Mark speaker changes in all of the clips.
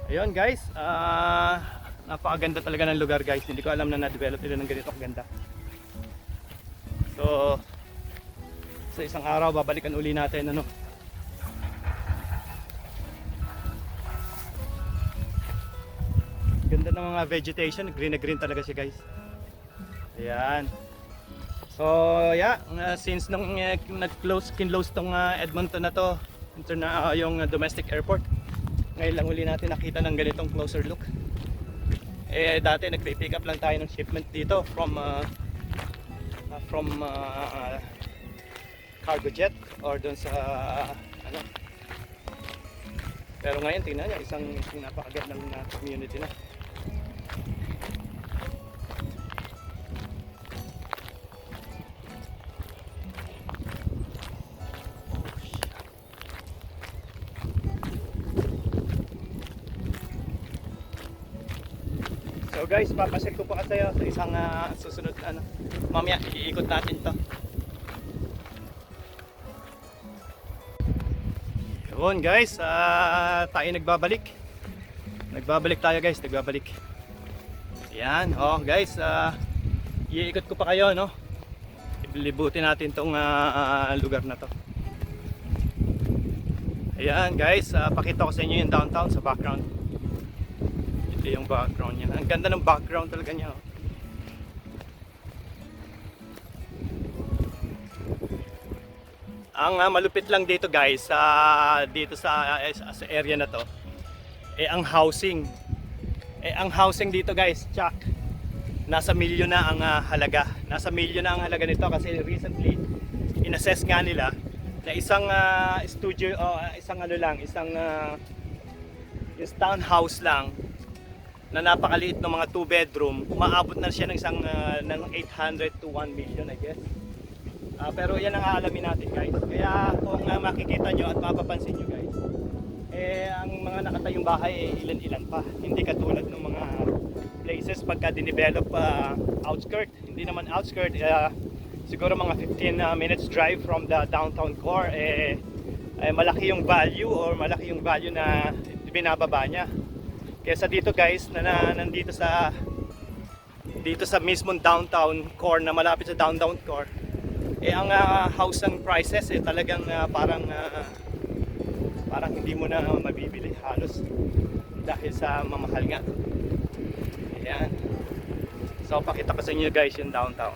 Speaker 1: Ayun guys, napakaganda talaga ng lugar guys. Hindi ko alam na na-develop nila ng ganito kaganda. So, sa isang araw babalikan uli natin ano. Ganda ng mga vegetation, green na green talaga siya guys. Ayan. So, yeah, since nung kinlose tong Edmonton na to, yung domestic airport, ngayon lang uli natin nakita ng ganitong closer look. Dati nagpi-pick up lang tayo ng shipment dito from cargo jet or doon sa ano. Pero ngayon tingnan niyo, isang napakagandang community na. So guys, papasyal ko pa kayo sa isang susunod na ano. Mamaya iikot natin 'to. Yun guys, tayo nagbabalik. Nagbabalik tayo guys, nagbabalik. Yan, oh guys, iikot ko pa kayo no. Ilibutin natin tong lugar na 'to. Ayan guys, pakita ko sa inyo yung downtown sa background. Ito yung background niya. Ang ganda ng background talaga niya. Ang malupit lang dito guys, dito sa area na to, ang housing. Ang housing dito guys, tsak, nasa milyon na ang halaga. Nasa milyon na ang halaga nito kasi recently, inassess nga nila na isang studio, isang ano lang, isang townhouse lang, na napakaliit ng mga 2 bedroom, umaabot na siya ng isang ng 800 to 1 million I guess. Pero yan ang aalamin natin guys. Kaya kung makikita nyo at mapapansin nyo guys, ang mga nakatayong bahay ilan-ilan pa. Hindi katulad ng mga places pagka dinevelop outskirt. Hindi naman outskirt, siguro mga 15 minutes drive from the downtown core, malaki yung value or malaki yung value na binababa niya. Kesa dito guys, na nandito sa mismong downtown core, na malapit sa downtown core, ang house ng prices talagang parang hindi mo na mabibili halos dahil sa mamahal nga. Ayan. So pakita ko sa inyo guys yung downtown.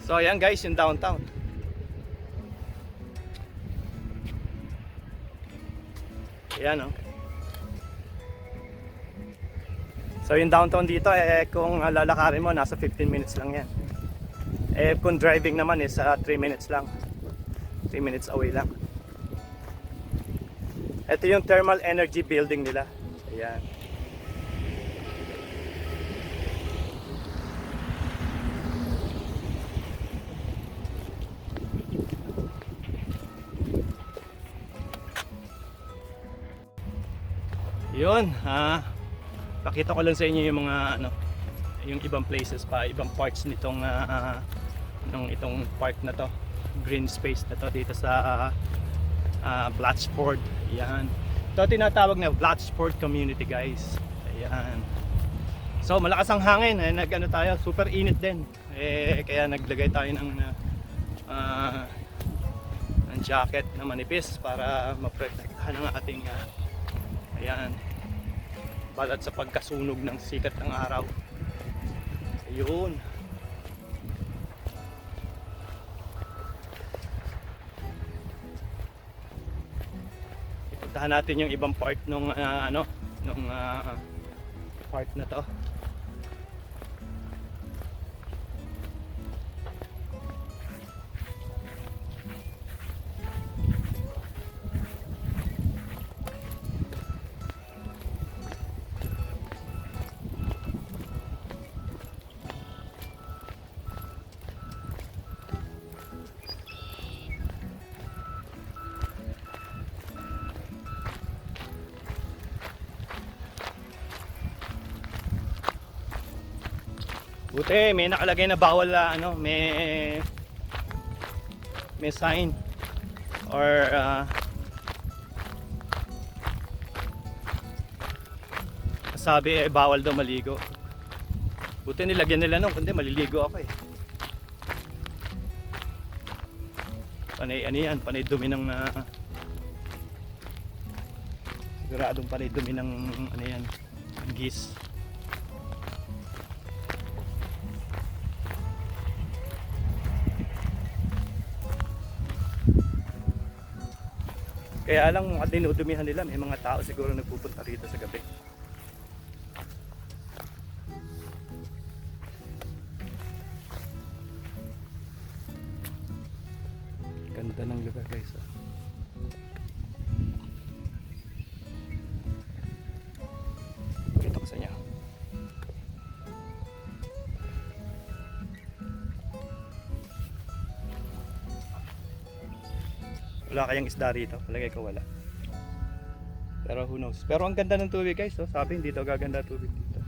Speaker 1: So ayan guys yung downtown. Ayan oh. So yung downtown dito kung lalakarin mo nasa 15 minutes lang yan. Kung driving naman is 3 minutes lang. 3 minutes away lang. Ito yung thermal energy building nila. Ayan. Yun, pakita ko lang sa inyo yung mga ano, yung ibang places pa, ibang parts nitong itong park na to, green space na to dito sa Blatchford. Ayan. Ito tinatawag na Blatchford Community guys. Ayan. So malakas ang hangin, nag-ano tayo, super init din. Kaya naglagay tayo ng jacket na manipis para maprotektahan ang ating ayan, balat sa pagkasunog ng sikat ng araw. Ayun. Ipuntahan natin yung ibang part nung part na to. Buti may nakalagay na bawal may sign or sabi bawal daw maligo. Buti nilagyan nila nung, kundi maliligo ako eh. Panay ano yan, panay dumi ng siguradong panay dumi ng ano yan, gis. Kaya lang mga dinudumihan nila, may mga tao siguro nagpupunta rito sa gabi. Ganda ng lugar guys. Pakita ko sa inyo. Wala kayang isda rito, palagay ko wala. Pero who knows. Pero ang ganda ng tubig guys, oh. Sabi hindi daw gaganda tubig dito.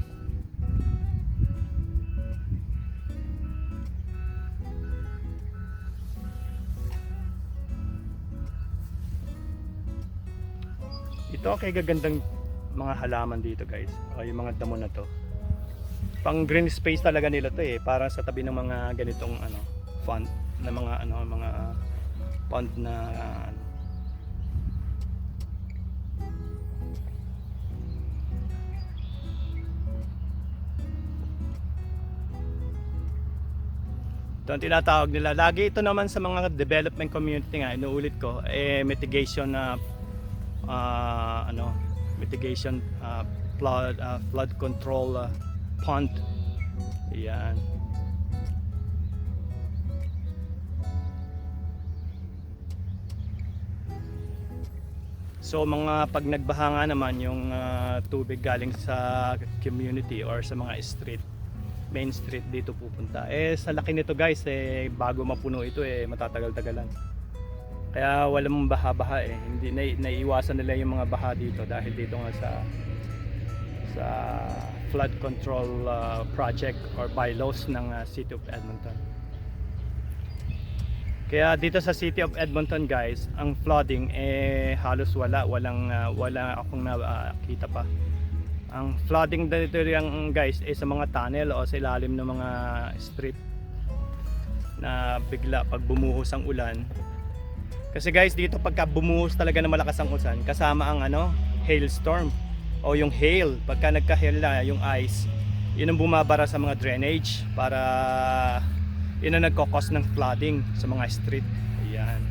Speaker 1: Ito kay gagandang mga halaman dito guys. O, yung mga damo na to. Pang green space talaga nila to eh, para sa tabi ng mga ganitong ano, font na mga ano, mga pond na ito ang tinatawag nila. Lagi ito naman sa mga development community nga, inuulit ko, mitigation na mitigation flood control pond. Yan. So mga pag nagbaha nga naman yung tubig galing sa community or sa mga street, main street dito pupunta. Sa laki nito guys, bago mapuno ito matatagal-tagalan. Kaya walang baha-baha Hindi naiiwasan nila yung mga baha dito dahil dito nga sa flood control project or bylaws ng City of Edmonton. Kaya dito sa City of Edmonton guys, ang flooding halos wala akong nakita pa. Ang flooding dito yung guys sa mga tunnel o sa ilalim ng mga street na bigla pag bumuhos ang ulan. Kasi guys dito pagka bumuhos talaga na malakas ang ulan, kasama ang hailstorm o yung hail. Pagka nagka-hail na yung ice, yun ang bumabara sa mga drainage para yun ang nagkakos ng flooding sa mga street. Ayan.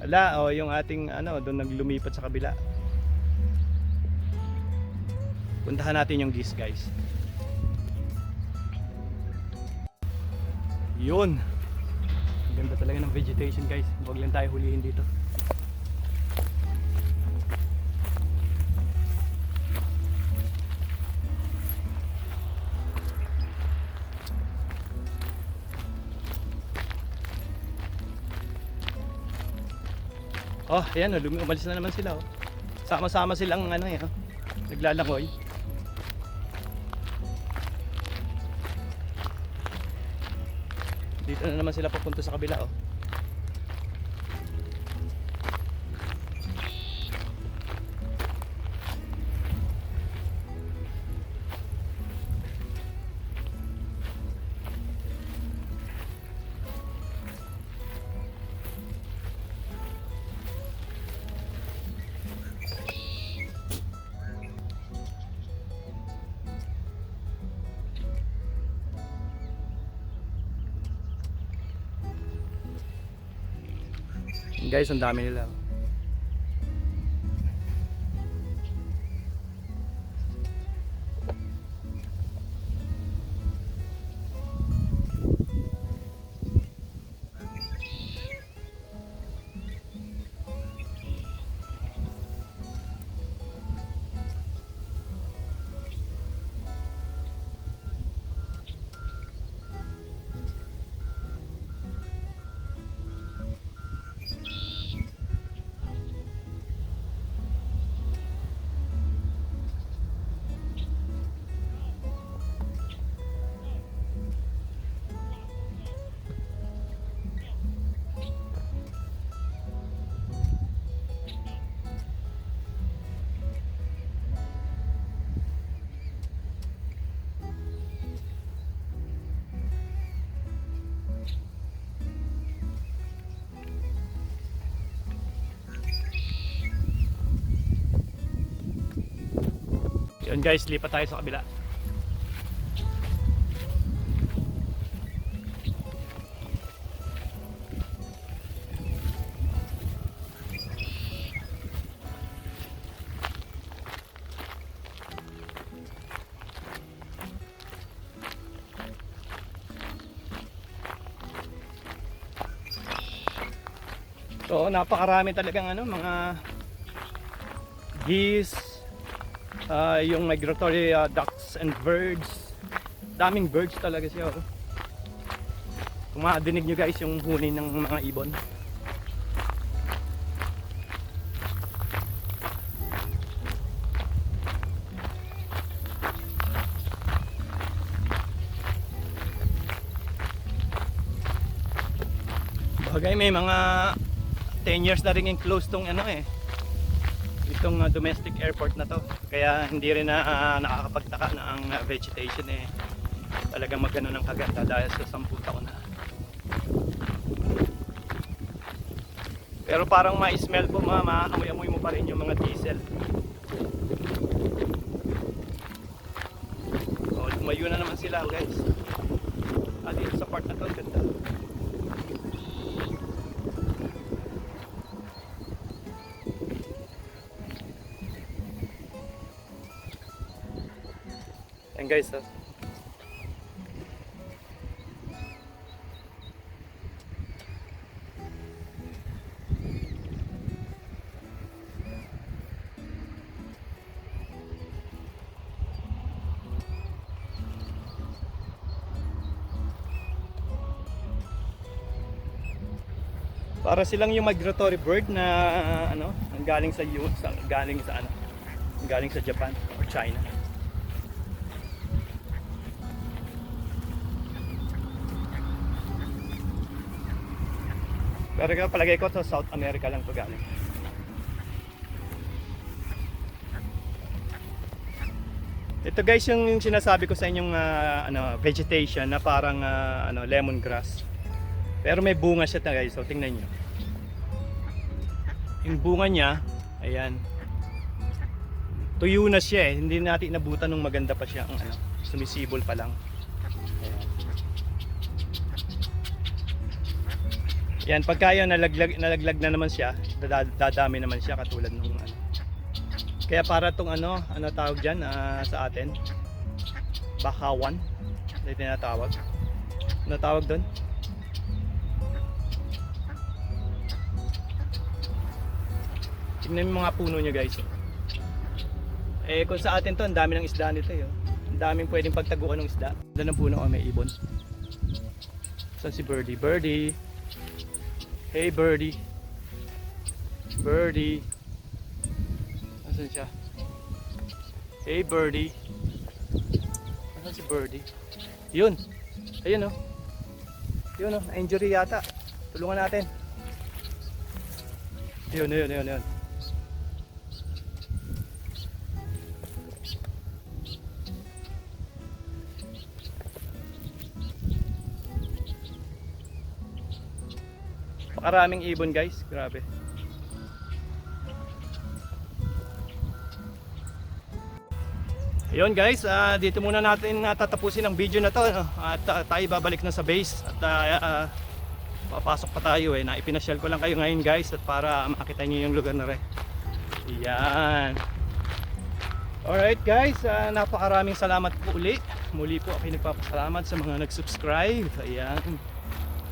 Speaker 1: Ala, yung ating doon naglumipat sa kabila. Puntahan natin yung geese guys. Yun. Ang ganda talaga ng vegetation guys. Huwag lang tayo hulihin dito. Oh, ayan, umalis na naman sila. Sama-sama silang naglalangoy. Dito na naman sila papunta sa kabila. Guys, ang dami nila. Yun guys, lipat tayo sa kabila. So napakarami talagang ano, mga geese, yung migratory ducks and birds. Daming birds talaga siya. Oh. Kung madinig nyo guys yung huni ng mga ibon. Bagay may mga 10 years na rin yung close tong ano itong domestic airport na to, kaya hindi rin na nakakapagtaka na ang vegetation talagang magano ng kaganda dahil sa 10 taon na. Pero parang ma-smell po, maamoy-amoy mo pa rin yung mga diesel. Lumayo na naman sila guys. Dito sa part na to, ganda. And guys, para silang yung migratory bird na ano, galing sa galing sa Japan or China. Pero palagay ko sa South America lang to galing. Ito guys yung sinasabi ko sa inyong vegetation na parang lemongrass. Pero may bunga siya guys, so tingnan nyo. Yung bunga niya, ayan. Tuyo na siya hindi natin inabutan nung maganda pa siya, sumisibol pa lang. Yan, pagka yun nalaglag na naman siya, dadami naman siya katulad nung Kaya para tong tawag diyan sa atin, bakawan. Ito tinatawag. Ano tawag doon? Tingnan mo mga puno niya guys. Kung sa atin to, ang dami ng isda nito Ang daming pwedeng pagtaguan ng isda. Doon ang puno, may ibon. Saan si Birdie? Birdie. Hey Birdie. Birdie. Nasaan siya? Hey Birdie. Nasaan si Birdie? Yun. Ayun oh. Yun oh, injury yata. Tulungan natin. Yun. Pakaraming ibon guys, grabe. Ayun guys, dito muna natin tatapusin ang video na to, at tayo babalik na sa base at papasok pa tayo naipinasyal ko lang kayo ngayon guys at para makita niyo yung lugar na rin. Yan. Alright guys, napakaraming salamat po uli. Muli po ako nagpapasalamat sa mga nag-subscribe. Ayan.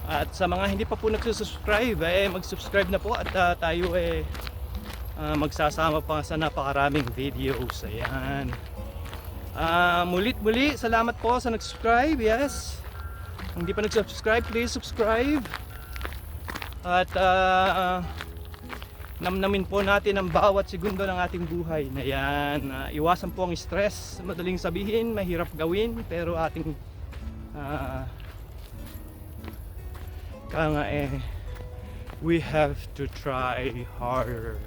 Speaker 1: At sa mga hindi pa po nagsusubscribe, mag-subscribe na po at tayo magsasama pa sa napakaraming videos. Ayan. Muli, salamat po sa nag-subscribe. Yes. Kung hindi pa nag-subscribe, please subscribe. At namnamin po natin ang bawat segundo ng ating buhay. Ayan. Iwasan po ang stress. Madaling sabihin, mahirap gawin, pero ating we have to try harder,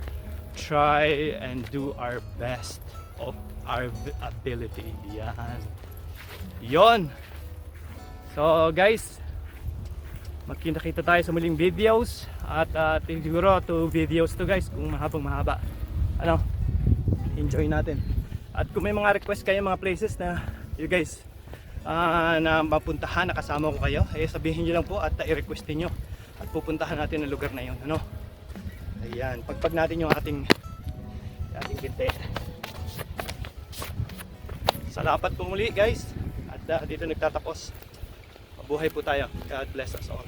Speaker 1: try and do our best of our ability. Yon. So guys, magkita-kita tayo sa muling videos at siguro 2 videos to guys kung mahaba. Enjoy natin. At kung may mga request kayo, mga places na you guys na mapuntahan, nakasama ko kayo, sabihin nyo lang po at i-requestin nyo at pupuntahan natin ang lugar na yun, ano? Ayan, pagpag natin yung ating binti. Salamat po muli guys, at dito nagtatapos. Mabuhay po tayo. God bless us all.